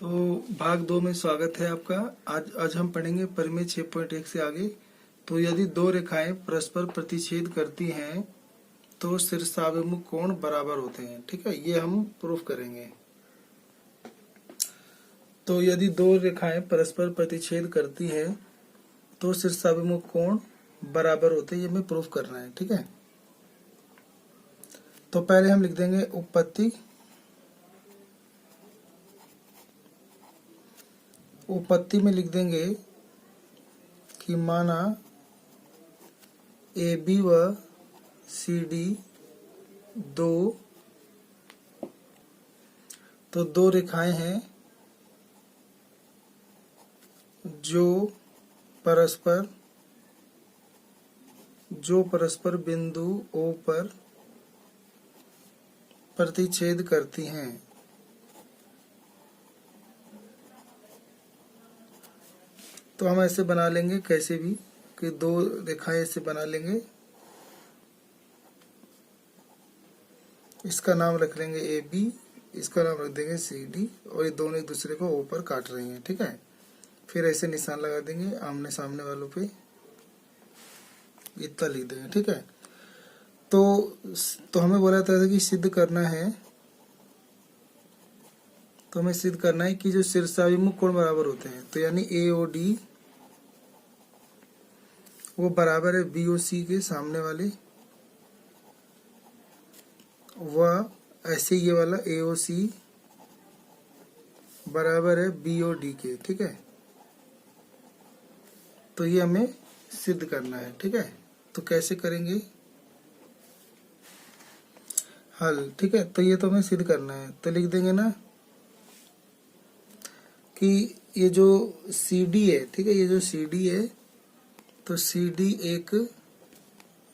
तो भाग 2 में स्वागत है आपका। आज हम पढ़ेंगे परिमेय 6.1 से आगे। तो यदि दो रेखाएं परस्पर प्रतिच्छेद करती हैं तो शीर्षाभिमुख कोण बराबर होते हैं। ठीक है, ये हम प्रूफ करेंगे। तो यदि दो रेखाएं परस्पर प्रतिच्छेद करती हैं तो शीर्षाभिमुख कोण बराबर होते हैं, ये हमें प्रूफ करना है। ठीक है, तो पहले हम लिख देंगे उपपत्ति में लिख देंगे कि माना ए बी व सी डी दो रेखाएं हैं जो परस्पर बिंदु O पर प्रतिच्छेद करती हैं। तो हम ऐसे बना लेंगे कैसे भी कि दो रेखाएं ऐसे बना लेंगे। इसका नाम रख लेंगे ए बी, इसका नाम रख देंगे सी डी, और ये दोनों एक दूसरे को O पर काट रही हैं। ठीक है, फिर ऐसे निशान लगा देंगे आमने सामने वालों पे, इतना लिख देंगे। ठीक है, तो हमें बोला था कि सिद्ध करना है, तो हमें सिद्ध करना है कि जो शीर्षाभिमुख कोण बराबर होते हैं, तो यानी ए ओ डी वो बराबर है बी ओ सी के सामने वाले, वह ऐसे ये वाला ए ओ सी बराबर है बी ओ डी के। ठीक है, तो ये हमें सिद्ध करना है। ठीक है, तो कैसे करेंगे हल। ठीक है, तो ये तो हमें सिद्ध करना है, तो लिख देंगे ना कि ये जो सी डी है, ठीक है, ये जो सी डी है, तो सी डी एक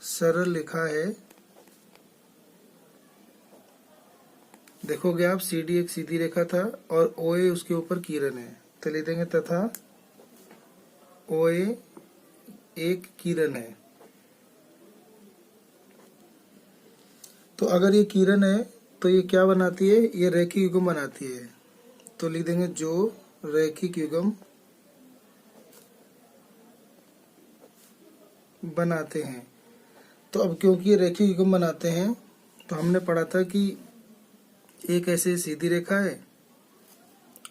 सरल रेखा है। देखोगे आप, सी डी एक सीधी रेखा था और ओ ए उसके ऊपर किरण है, तो लिख देंगे तथा ओ ए एक किरण है। तो अगर ये किरण है तो ये क्या बनाती है, ये रैखिक युग्म बनाती है। तो लिख देंगे जो रैखिक युग्म बनाते हैं। तो अब क्योंकि रैखिक युग्म बनाते हैं, तो हमने पढ़ा था कि एक ऐसे सीधी रेखा है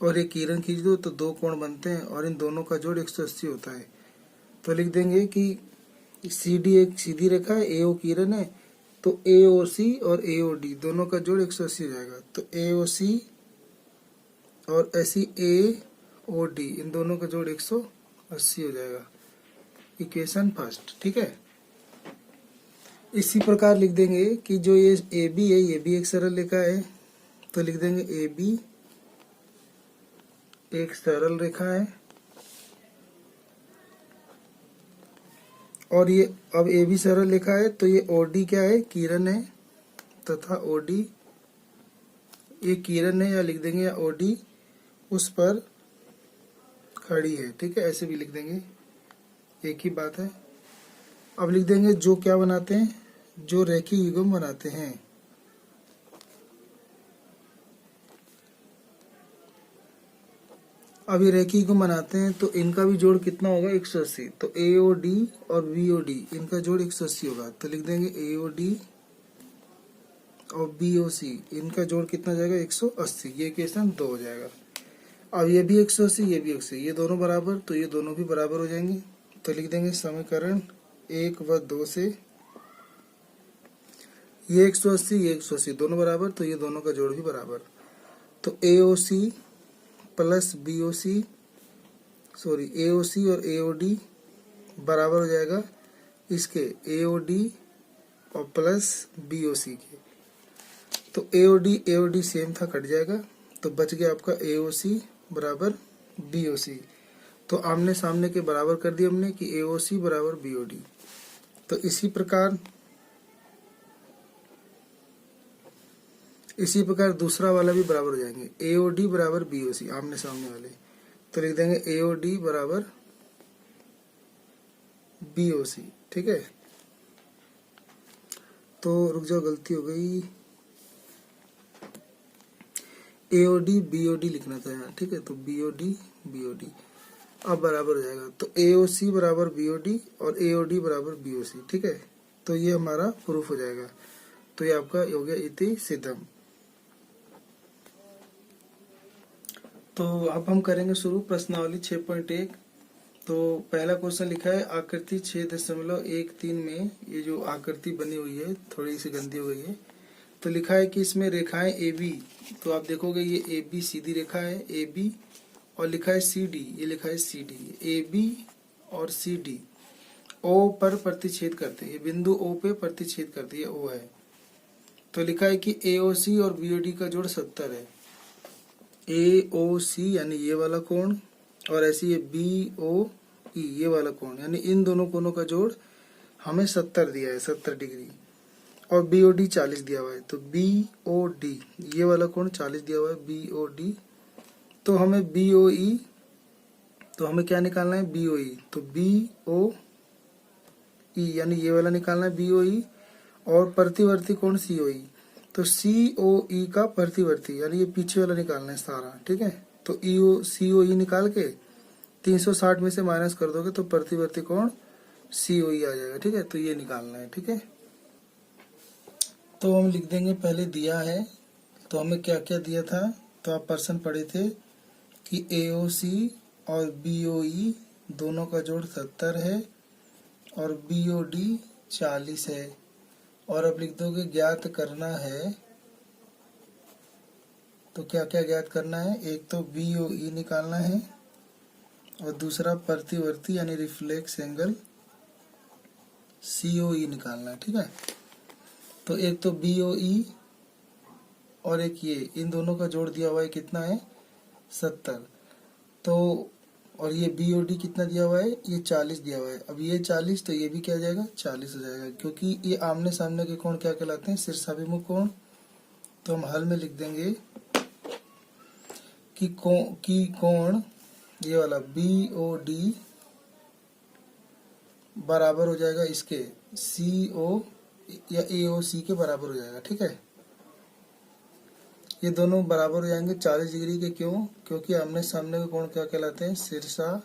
और एक किरण खींच दो तो दो कोण बनते हैं और इन दोनों का जोड़ 180 होता है। तो लिख देंगे कि सी डी एक सीधी रेखा है, ए ओ किरण है, तो ए ओ सी और ए ओ डी दोनों का जोड़ 180 हो जाएगा। तो ए ओ सी और ऐसी ए ओ डी इन दोनों का जोड़ 180 हो जाएगा। Equation first. ठीक है, इसी प्रकार लिख देंगे कि जो ये ए बी है, ये भी एक सरल रेखा है, तो लिख देंगे ए बी एक सरल रेखा है, और ये अब ए बी सरल रेखा है, तो ये ओ डी क्या है, किरण है, तथा ओ डी ये किरण है, या लिख देंगे या ओ डी उस पर खड़ी है। ठीक है, ऐसे भी लिख देंगे, एक ही बात है। अब लिख देंगे जो क्या बनाते हैं, जो रैखिक युग्म बनाते हैं। अब ये रैखिक युग्म बनाते हैं तो इनका भी जोड़ कितना होगा, 180। तो ए ओ डी और बी ओ डी इनका जोड़ 180 होगा, तो लिख देंगे ए ओ डी और बी ओ सी इनका जोड़ कितना जाएगा, 180। ये इक्वेशन 2 हो जाएगा। अब ये भी 180, ये भी 180, ये दोनों बराबर, तो ये दोनों भी बराबर हो जाएंगे। तो लिख देंगे समीकरण 1 व 2 से ये 180 ये 180 दोनों बराबर, तो ये दोनों का जोड़ भी बराबर। तो ए ओ सी प्लस बी ओ सी ए ओ सी और ए ओ डी बराबर हो जाएगा इसके ए ओ डी और प्लस बी ओ सी के। तो ए ओ डी सेम था, कट जाएगा, तो बच गया आपका ए ओ सी बराबर बी ओ सी। तो आमने सामने के बराबर कर दिया हमने कि ए ओ सी बराबर बी ओ डी। तो इसी प्रकार दूसरा वाला भी बराबर हो जाएंगे, ए ओ डी बराबर बी ओ सी आमने सामने वाले, तो लिख देंगे ए ओ डी बराबर बी ओ सी। ठीक है, तो रुक जाओ, गलती हो गई। AOD BOD लिखना था यहाँ, ठीक है। तो BOD BOD अब बराबर हो जाएगा। तो AOC बराबर BOD और AOD बराबर BOC, ठीक है। तो ये हमारा प्रूफ हो जाएगा। तो ये आपका हो गया इति सिद्धम। तो अब हम करेंगे शुरू प्रश्नावली 6.1। तो पहला क्वेश्चन लिखा है आकृति 6.13 में ये जो आकृति बनी हुई है थोड़ी सी गंदी हो गई है। तो लिखा है कि इसमें रेखाएं AB, तो आप देखोगे ये AB सीधी रेखा है AB, और लिखा है CD, ये लिखा है CD। AB और CD O पर प्रतिच्छेद करते हैं, ये बिंदु O पे प्रतिच्छेद करती है, O है। तो लिखा है कि AOC और BOD का जोड़ 70 है। AOC यानी ये वाला कोण, और ऐसे ये BOE ये वाला कोण, यानी इन दोनों कोणों का जोड़ हमें 70 दिया है, 70 डिग्री। और BOD 40 दिया हुआ है। तो BOD ये वाला कोण 40 दिया हुआ है, BOD। तो हमें BOE, तो हमें क्या निकालना है BOE। तो BOE यानी ये वाला निकालना है BOE, और प्रतिवर्ती कोण COE। तो COE का प्रतिवर्ती यानी ये पीछे वाला निकालना है सारा, ठीक है। तो COE निकाल के 360 में से माइनस कर दोगे तो प्रतिवर्ती कोण COE आ जाएगा, ठीक है। तो ये निकालना है, ठीक है। तो हम लिख देंगे, पहले दिया है तो हमें क्या क्या दिया था। तो आप प्रश्न पढ़े थे कि AOC और BOE दोनों का जोड़ 70 है और BOD 40 है। और अब लिख दोगे ज्ञात करना है। तो क्या क्या ज्ञात करना है, एक तो BOE निकालना है और दूसरा प्रतिवर्ती यानी रिफ्लेक्स एंगल COE निकालना है, ठीक है। तो एक तो BOE और एक ये, इन दोनों का जोड़ दिया हुआ है कितना है 70। तो और ये BOD कितना दिया हुआ है, ये 40 दिया हुआ है। अब ये 40 तो ये भी क्या जाएगा 40 हो जाएगा, क्योंकि ये आमने सामने के कोण क्या कहलाते हैं शीर्षाभिमुख कोण। तो हम हल में लिख देंगे कि कोण ये वाला BOD बराबर हो जाएगा इसके CO या AOC के बराबर हो जाएगा, ठीक है। ये दोनों बराबर हो जाएंगे 40 डिग्री के। क्यों? क्योंकि आमने सामने के कोण क्या कहलाते हैं शीर्षाभिमुख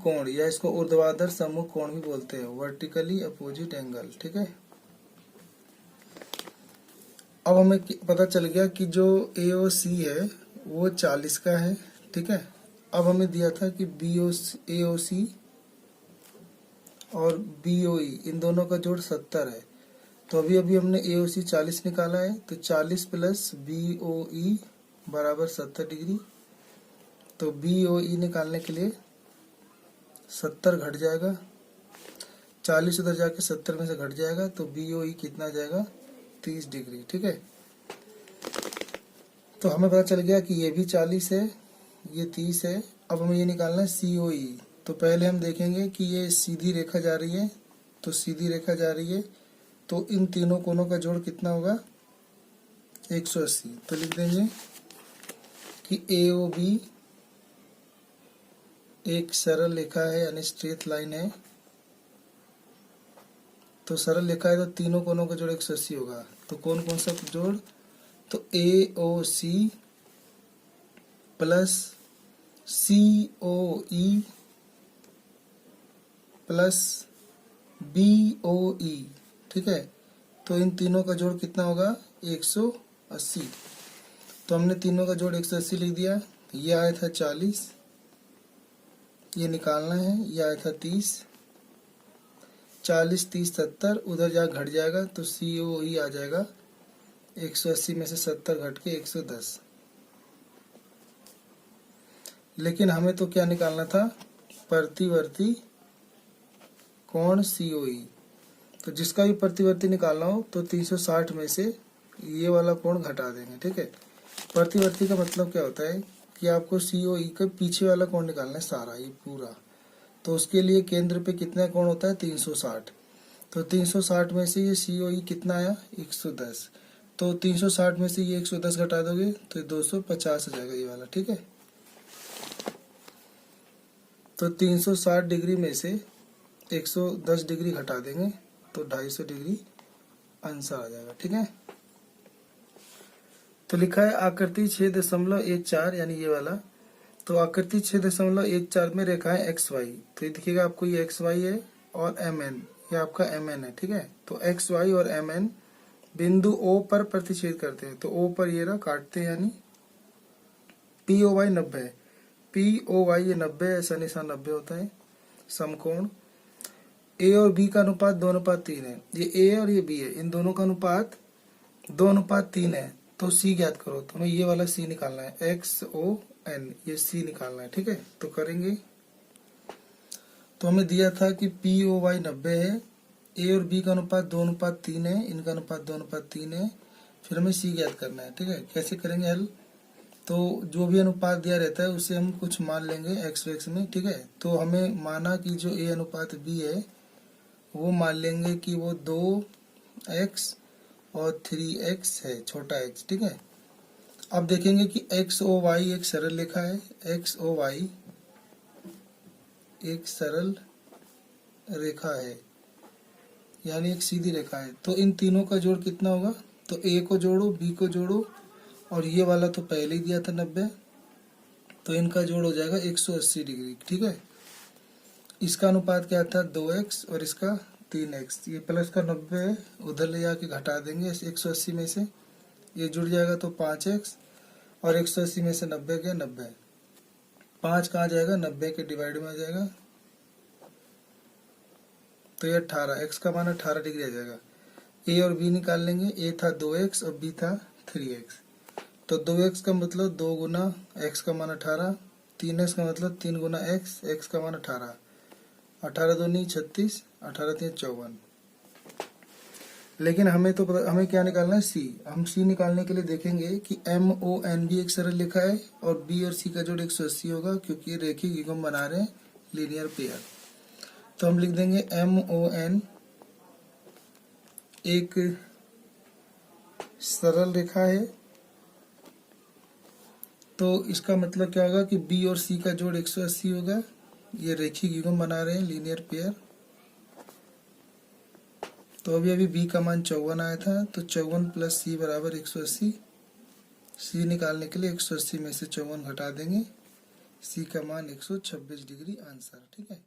कोण, या इसको ऊर्ध्वाधर सम्मुख कोण भी बोलते हैं, वर्टिकली अपोजिट एंगल, ठीक है। अब हमें पता चल गया कि जो AOC है वो 40 का है, ठीक है। अब हमें दिया था कि AOC और BOE इन दोनों का जोड़ 70 है। तो अभी हमने AOC 40 निकाला है, तो 40 प्लस BOE बराबर 70 डिग्री। तो BOE निकालने के लिए 70 घट जाएगा, 40 उधर जाके 70 में से घट जाएगा, तो BOE कितना जाएगा 30 डिग्री, ठीक है। तो हमें पता चल गया कि ये भी 40 है, ये 30 है। अब हमें ये निकालना है COE। तो पहले हम देखेंगे कि ये सीधी रेखा जा रही है, तो सीधी रेखा जा रही है, तो इन तीनों कोणों का जोड़ कितना होगा 180। तो लिख देंगे कि AOB एक सरल रेखा है यानी स्ट्रेट लाइन है। तो सरल रेखा है तो तीनों कोणों का जोड़ 180 होगा। तो कौन कौन सा जोड़, तो AOC plus COE plus BOE, ठीक है। तो इन तीनों का जोड़ कितना होगा 180। तो हमने तीनों का जोड़ 180 लिख दिया। ये आया था 40, ये निकालना है, ये आया था 30, 40 30 70 उधर जा घट जाएगा, तो COE आ जाएगा 180 में से 70 घट के 110। लेकिन हमें तो क्या निकालना था प्रतिवर्ती कोण COE। तो जिसका भी प्रतिवर्ती निकालना हो तो 360 में से ये वाला कोण घटा देंगे, ठीक है। प्रतिवर्ती का मतलब क्या होता है कि आपको COE का पीछे वाला कोण निकालना है सारा, ये पूरा। तो उसके लिए केंद्र पे कितना कोण होता है 360। तो 360 में से ये COE कितना आया 110। तो 360 में से ये 110 घटा दोगे तो 250 हो जाएगा ये वाला, ठीक है। तो 360 डिग्री में से 110 डिग्री घटा देंगे तो 250 डिग्री आंसर आ जाएगा, ठीक है। तो लिखा है आकृति 6.14 यानी ये वाला। तो आकृति 6.14 में रेखाएं एक्स वाई। तो ये देखिएगा आपको ये एक्स वाई है और एम एन, ये आपका एम एन है, ठीक है। तो एक्स वाई और एम एन बिंदु ओ पर प्रतिच्छेद करते हैं। तो ओ पर ये रहा, काटते हैं, यानी पी ओ वाई 90 है। पी ओ वाई ये 90, ऐसा निशान 90 होता है। समकोण ए और बी का अनुपात 2:3 है। ये ए और ये बी है, इन दोनों का अनुपात 2:3 है। तो सी ज्ञात करो। तो हमें ये वाला सी निकालना है, एक्स ओ एन, ये सी निकालना है, ठीक है। तो करेंगे। तो हमें दिया था कि पी ओ वाई 90 है, ए और बी का अनुपात 2:3 है, इनका अनुपात 2:3 है। फिर हमें सी ज्ञात करना है, ठीक है। कैसे करेंगे हल? तो जो भी अनुपात दिया रहता है उसे हम कुछ मान लेंगे एक्स एक्स में, ठीक है। तो हमें माना कि जो ए अनुपात बी है वो मान लेंगे कि वो 2x और 3x है, छोटा x, ठीक है। अब देखेंगे कि एक्स ओ वाई एक सरल रेखा है, एक्स ओ वाई एक सरल रेखा है, यानी एक सीधी रेखा है। तो इन तीनों का जोड़ कितना होगा? तो ए को जोड़ो, बी को जोड़ो, और ये वाला तो पहले ही दिया था 90, तो इनका जोड़ हो जाएगा 180 डिग्री, ठीक है। इसका अनुपात क्या था? 2x और इसका 3x। ये प्लस का 90 है, उधर ले जाके घटा देंगे 180 में से, ये जुड़ जाएगा तो 5x, और 180 में से 90 गया 90, 5 कहाँ जाएगा? 90 के डिवाइड में आ जाएगा, तो ये 18, x का मान 18 डिग्री आ जाएगा। ए और बी निकाल लेंगे, ए था 2x और बी था 3x। तो 2x का मतलब 2 गुना x का मान 18, 3x का मतलब 3 गुना x, x का मान 18, 18 दूनी 36, 18 3 54। लेकिन हमें क्या निकालना है? सी। हम सी निकालने के लिए देखेंगे कि एम ओ एन भी एक सरल रेखा है और बी और सी का जोड़ 180 होगा, क्योंकि ये रेखीय युग्म बना रहे हैं, लीनियर पेयर। तो हम लिख देंगे एम ओ एन एक सरल रेखा है। तो इसका मतलब क्या होगा कि बी और सी का जोड़ 180 होगा, ये रेखीय युग्म बना रहे हैं, लीनियर पेयर। तो अभी बी का मान 54 आया था, तो 54 प्लस सी बराबर 180। सी निकालने के लिए 180 में से 54 घटा देंगे, सी का मान 126 डिग्री आंसर, ठीक है।